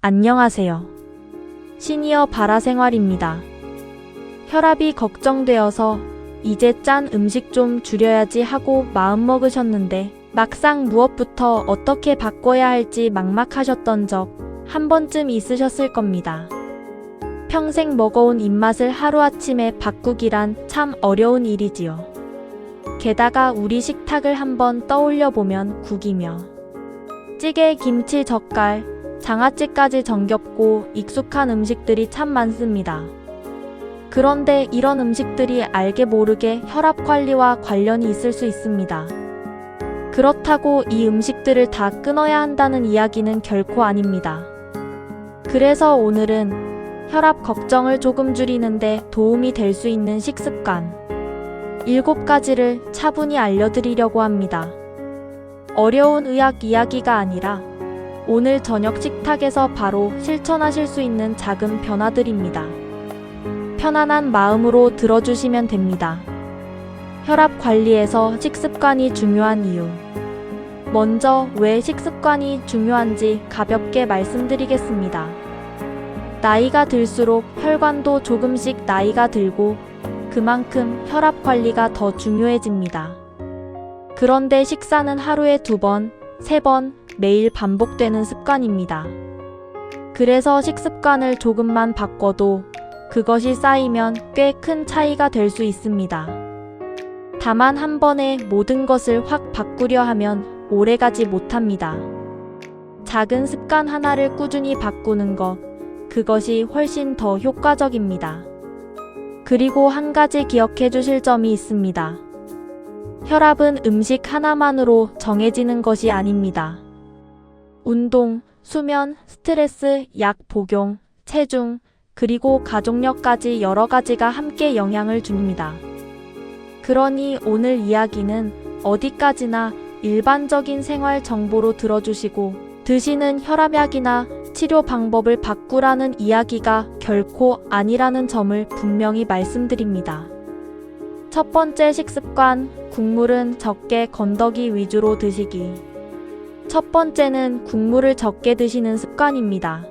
안녕하세요. 시니어 바라생활입니다. 혈압이 걱정되어서 이제 짠 음식 좀 줄여야지 하고 마음먹으셨는데 막상 무엇부터 어떻게 바꿔야 할지 막막하셨던 적 한 번쯤 있으셨을 겁니다. 평생 먹어온 입맛을 하루아침에 바꾸기란 참 어려운 일이지요. 게다가 우리 식탁을 한번 떠올려보면 국이며 찌개, 김치, 젓갈, 장아찌까지 정겹고 익숙한 음식들이 참 많습니다. 그런데 이런 음식들이 알게 모르게 혈압 관리와 관련이 있을 수 있습니다. 그렇다고 이 음식들을 다 끊어야 한다는 이야기는 결코 아닙니다. 그래서 오늘은 혈압 걱정을 조금 줄이는데 도움이 될 수 있는 식습관 7가지를 차분히 알려드리려고 합니다. 어려운 의학 이야기가 아니라 오늘 저녁 식탁에서 바로 실천하실 수 있는 작은 변화들입니다. 편안한 마음으로 들어주시면 됩니다. 혈압 관리에서 식습관이 중요한 이유. 먼저 왜 식습관이 중요한지 가볍게 말씀드리겠습니다. 나이가 들수록 혈관도 조금씩 나이가 들고 그만큼 혈압 관리가 더 중요해집니다. 그런데 식사는 하루에 2번, 3번 매일 반복되는 습관입니다. 그래서 식습관을 조금만 바꿔도 그것이 쌓이면 꽤 큰 차이가 될 수 있습니다. 다만 한 번에 모든 것을 확 바꾸려 하면 오래가지 못합니다. 작은 습관 하나를 꾸준히 바꾸는 것, 그것이 훨씬 더 효과적입니다. 그리고 한 가지 기억해 주실 점이 있습니다. 혈압은 음식 하나만으로 정해지는 것이 아닙니다. 운동, 수면, 스트레스, 약 복용, 체중, 그리고 가족력까지 여러 가지가 함께 영향을 줍니다. 그러니 오늘 이야기는 어디까지나 일반적인 생활 정보로 들어주시고 드시는 혈압약이나 치료 방법을 바꾸라는 이야기가 결코 아니라는 점을 분명히 말씀드립니다. 첫 번째 식습관, 국물은 적게 건더기 위주로 드시기. 첫 번째는 국물을 적게 드시는 습관입니다.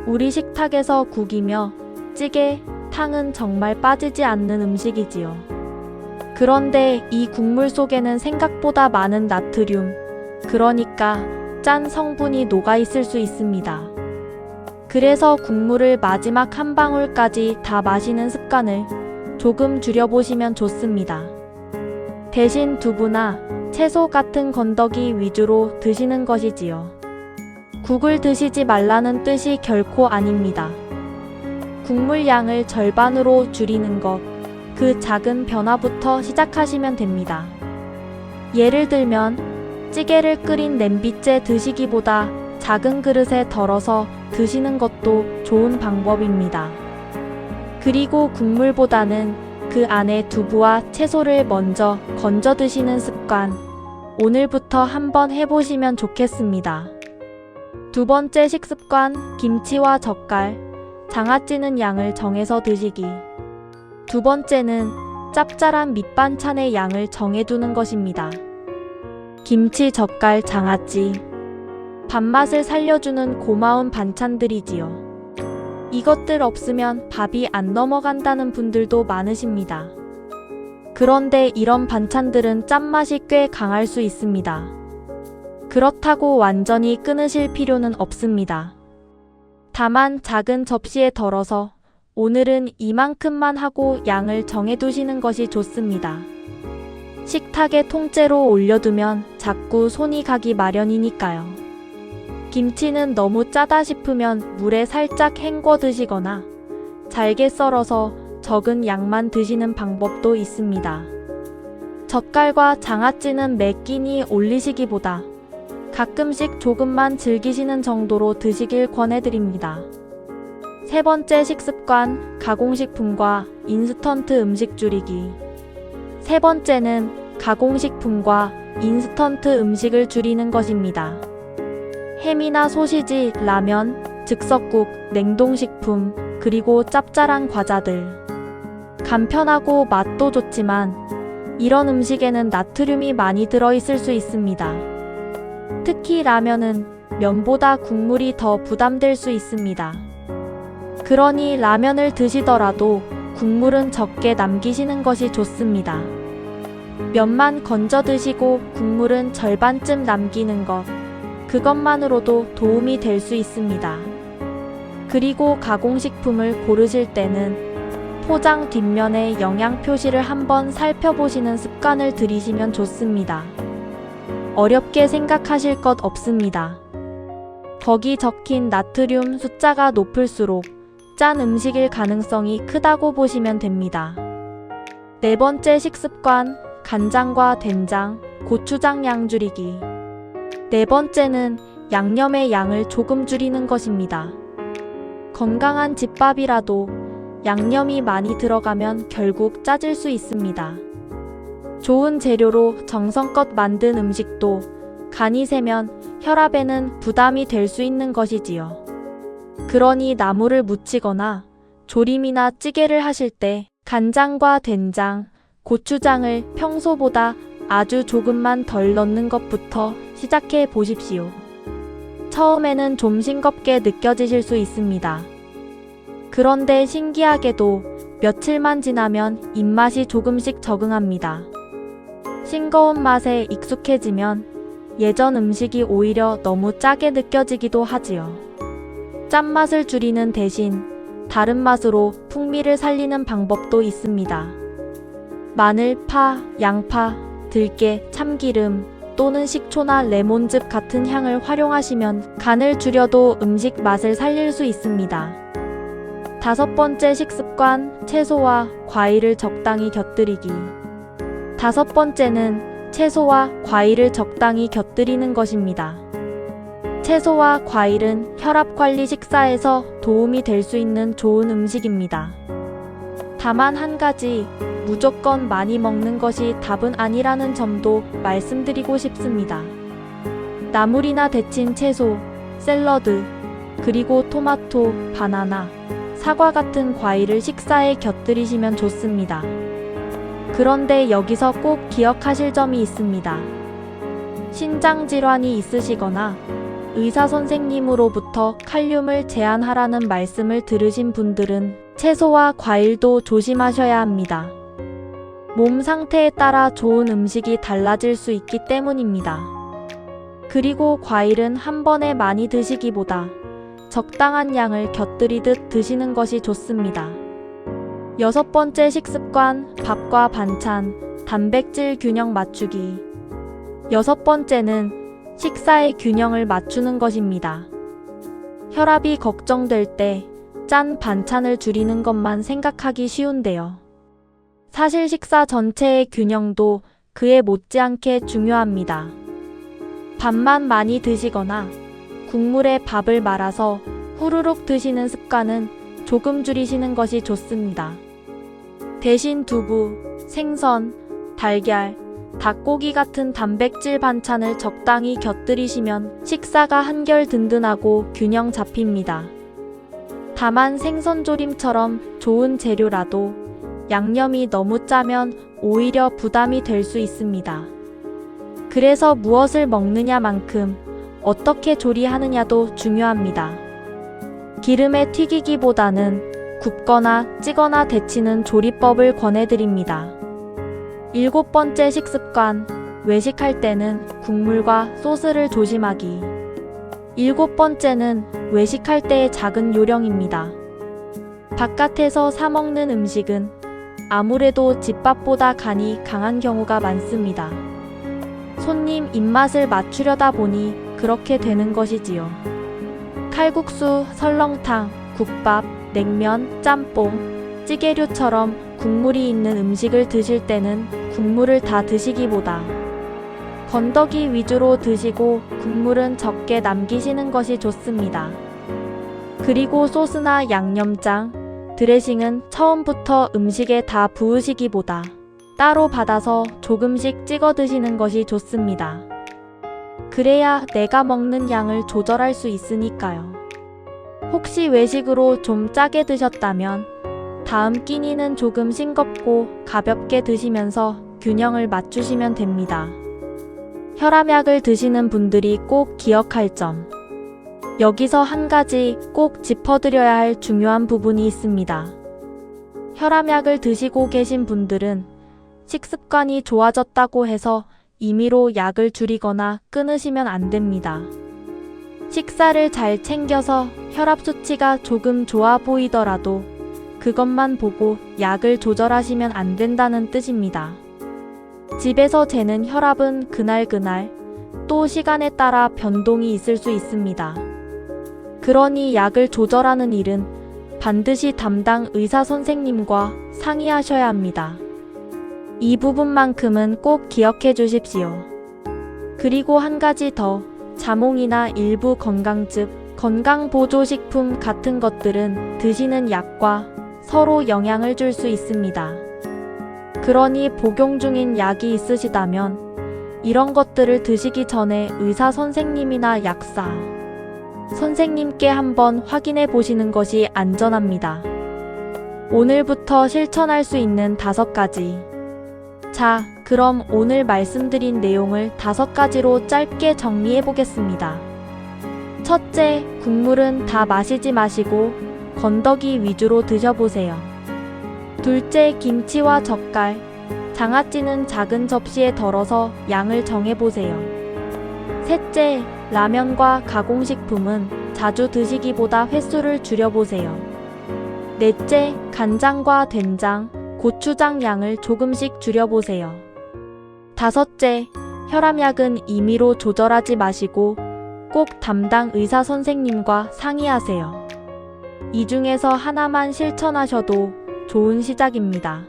우리 식탁에서 국이며 찌개, 탕은 정말 빠지지 않는 음식이지요. 그런데 이 국물 속에는 생각보다 많은 나트륨, 그러니까 짠 성분이 녹아 있을 수 있습니다. 그래서 국물을 마지막 한 방울까지 다 마시는 습관을 조금 줄여보시면 좋습니다. 대신 두부나 채소 같은 건더기 위주로 드시는 것이지요. 국을 드시지 말라는 뜻이 결코 아닙니다. 국물 양을 절반으로 줄이는 것, 그 작은 변화부터 시작하시면 됩니다. 예를 들면 찌개를 끓인 냄비째 드시기보다 작은 그릇에 덜어서 드시는 것도 좋은 방법입니다. 그리고 국물보다는 그 안에 두부와 채소를 먼저 건져 드시는 습관, 오늘부터 한번 해보시면 좋겠습니다. 두 번째 식습관, 김치와 젓갈, 장아찌는 양을 정해서 드시기. 두 번째는 짭짤한 밑반찬의 양을 정해두는 것입니다. 김치, 젓갈, 장아찌. 밥맛을 살려주는 고마운 반찬들이지요. 이것들 없으면 밥이 안 넘어간다는 분들도 많으십니다. 그런데 이런 반찬들은 짠맛이 꽤 강할 수 있습니다. 그렇다고 완전히 끊으실 필요는 없습니다. 다만 작은 접시에 덜어서 오늘은 이만큼만 하고 양을 정해두시는 것이 좋습니다. 식탁에 통째로 올려두면 자꾸 손이 가기 마련이니까요. 김치는 너무 짜다 싶으면 물에 살짝 헹궈 드시거나 잘게 썰어서 적은 양만 드시는 방법도 있습니다. 젓갈과 장아찌는 매 끼니 올리시기보다 가끔씩 조금만 즐기시는 정도로 드시길 권해드립니다. 세 번째 식습관, 가공식품과 인스턴트 음식 줄이기. 세 번째는 가공식품과 인스턴트 음식을 줄이는 것입니다. 햄이나 소시지, 라면, 즉석국, 냉동식품, 그리고 짭짤한 과자들. 간편하고 맛도 좋지만 이런 음식에는 나트륨이 많이 들어있을 수 있습니다. 특히 라면은 면보다 국물이 더 부담될 수 있습니다. 그러니 라면을 드시더라도 국물은 적게 남기시는 것이 좋습니다. 면만 건져 드시고 국물은 절반쯤 남기는 것, 그것만으로도 도움이 될 수 있습니다. 그리고 가공식품을 고르실 때는 포장 뒷면에 영양 표시를 한번 살펴보시는 습관을 들이시면 좋습니다. 어렵게 생각하실 것 없습니다. 거기 적힌 나트륨 숫자가 높을수록 짠 음식일 가능성이 크다고 보시면 됩니다. 네 번째 식습관, 간장과 된장, 고추장 양 줄이기. 네 번째는 양념의 양을 조금 줄이는 것입니다. 건강한 집밥이라도 양념이 많이 들어가면 결국 짜질 수 있습니다. 좋은 재료로 정성껏 만든 음식도 간이 세면 혈압에는 부담이 될 수 있는 것이지요. 그러니 나물을 무치거나 조림이나 찌개를 하실 때 간장과 된장, 고추장을 평소보다 아주 조금만 덜 넣는 것부터 시작해 보십시오. 처음에는 좀 싱겁게 느껴지실 수 있습니다. 그런데 신기하게도 며칠만 지나면 입맛이 조금씩 적응합니다. 싱거운 맛에 익숙해지면 예전 음식이 오히려 너무 짜게 느껴지기도 하지요. 짠맛을 줄이는 대신 다른 맛으로 풍미를 살리는 방법도 있습니다. 마늘, 파, 양파, 들깨, 참기름 또는 식초나 레몬즙 같은 향을 활용하시면 간을 줄여도 음식 맛을 살릴 수 있습니다. 다섯 번째 식습관, 채소와 과일을 적당히 곁들이기. 다섯 번째는 채소와 과일을 적당히 곁들이는 것입니다. 채소와 과일은 혈압 관리 식사에서 도움이 될 수 있는 좋은 음식입니다. 다만 한 가지, 무조건 많이 먹는 것이 답은 아니라는 점도 말씀드리고 싶습니다. 나물이나 데친 채소, 샐러드, 그리고 토마토, 바나나, 사과 같은 과일을 식사에 곁들이시면 좋습니다. 그런데 여기서 꼭 기억하실 점이 있습니다. 신장 질환이 있으시거나 의사 선생님으로부터 칼륨을 제한하라는 말씀을 들으신 분들은 채소와 과일도 조심하셔야 합니다. 몸 상태에 따라 좋은 음식이 달라질 수 있기 때문입니다. 그리고 과일은 한 번에 많이 드시기보다 적당한 양을 곁들이듯 드시는 것이 좋습니다. 여섯 번째 식습관, 밥과 반찬, 단백질 균형 맞추기. 여섯 번째는 식사의 균형을 맞추는 것입니다. 혈압이 걱정될 때 짠 반찬을 줄이는 것만 생각하기 쉬운데요. 사실 식사 전체의 균형도 그에 못지않게 중요합니다. 밥만 많이 드시거나 국물에 밥을 말아서 후루룩 드시는 습관은 조금 줄이시는 것이 좋습니다. 대신 두부, 생선, 달걀, 닭고기 같은 단백질 반찬을 적당히 곁들이시면 식사가 한결 든든하고 균형 잡힙니다. 다만 생선조림처럼 좋은 재료라도 양념이 너무 짜면 오히려 부담이 될 수 있습니다. 그래서 무엇을 먹느냐만큼 어떻게 조리하느냐도 중요합니다. 기름에 튀기기보다는 굽거나 찌거나 데치는 조리법을 권해드립니다. 일곱 번째 식습관, 외식할 때는 국물과 소스를 조심하기. 일곱 번째는 외식할 때의 작은 요령입니다. 바깥에서 사 먹는 음식은 아무래도 집밥보다 간이 강한 경우가 많습니다. 손님 입맛을 맞추려다 보니 그렇게 되는 것이지요. 칼국수, 설렁탕, 국밥, 냉면, 짬뽕, 찌개류처럼 국물이 있는 음식을 드실 때는 국물을 다 드시기보다 건더기 위주로 드시고 국물은 적게 남기시는 것이 좋습니다. 그리고 소스나 양념장, 드레싱은 처음부터 음식에 다 부으시기보다 따로 받아서 조금씩 찍어 드시는 것이 좋습니다. 그래야 내가 먹는 양을 조절할 수 있으니까요. 혹시 외식으로 좀 짜게 드셨다면 다음 끼니는 조금 싱겁고 가볍게 드시면서 균형을 맞추시면 됩니다. 혈압약을 드시는 분들이 꼭 기억할 점. 여기서 한 가지 꼭 짚어드려야 할 중요한 부분이 있습니다. 혈압약을 드시고 계신 분들은 식습관이 좋아졌다고 해서 임의로 약을 줄이거나 끊으시면 안 됩니다. 식사를 잘 챙겨서 혈압 수치가 조금 좋아 보이더라도 그것만 보고 약을 조절하시면 안 된다는 뜻입니다. 집에서 재는 혈압은 그날그날 또 시간에 따라 변동이 있을 수 있습니다. 그러니 약을 조절하는 일은 반드시 담당 의사 선생님과 상의하셔야 합니다. 이 부분만큼은 꼭 기억해 주십시오. 그리고 한 가지 더, 자몽이나 일부 건강즙, 건강보조식품 같은 것들은 드시는 약과 서로 영향을 줄 수 있습니다. 그러니 복용 중인 약이 있으시다면 이런 것들을 드시기 전에 의사 선생님이나 약사 선생님께 한번 확인해 보시는 것이 안전합니다. 오늘부터 실천할 수 있는 5가지. 자, 그럼 오늘 말씀드린 내용을 5가지로 짧게 정리해 보겠습니다. 첫째, 국물은 다 마시지 마시고 건더기 위주로 드셔보세요. 둘째, 김치와 젓갈, 장아찌는 작은 접시에 덜어서 양을 정해보세요. 셋째, 라면과 가공식품은 자주 드시기보다 횟수를 줄여보세요. 넷째, 간장과 된장, 고추장 양을 조금씩 줄여보세요. 다섯째, 혈압약은 임의로 조절하지 마시고 꼭 담당 의사 선생님과 상의하세요. 이 중에서 하나만 실천하셔도 좋은 시작입니다.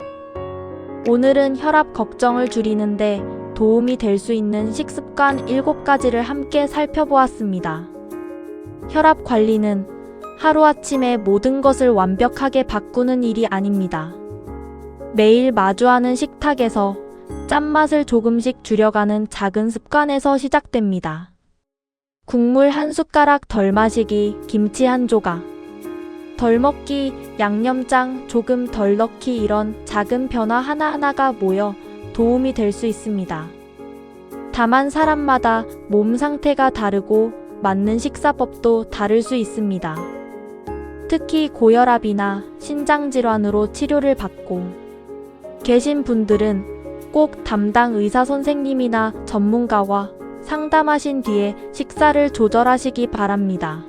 오늘은 혈압 걱정을 줄이는데 도움이 될 수 있는 식습관 7가지를 함께 살펴보았습니다. 혈압 관리는 하루아침에 모든 것을 완벽하게 바꾸는 일이 아닙니다. 매일 마주하는 식탁에서 짠맛을 조금씩 줄여가는 작은 습관에서 시작됩니다. 국물 한 숟가락 덜 마시기, 김치 한 조각 덜 먹기, 양념장 조금 덜 넣기, 이런 작은 변화 하나하나가 모여 도움이 될 수 있습니다. 다만 사람마다 몸 상태가 다르고 맞는 식사법도 다를 수 있습니다. 특히 고혈압이나 신장질환으로 치료를 받고 계신 분들은 꼭 담당 의사 선생님이나 전문가와 상담하신 뒤에 식사를 조절하시기 바랍니다.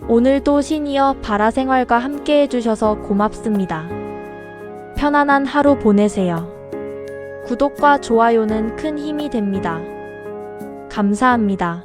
오늘도 시니어 바라생활과 함께 해주셔서 고맙습니다. 편안한 하루 보내세요. 구독과 좋아요는 큰 힘이 됩니다. 감사합니다.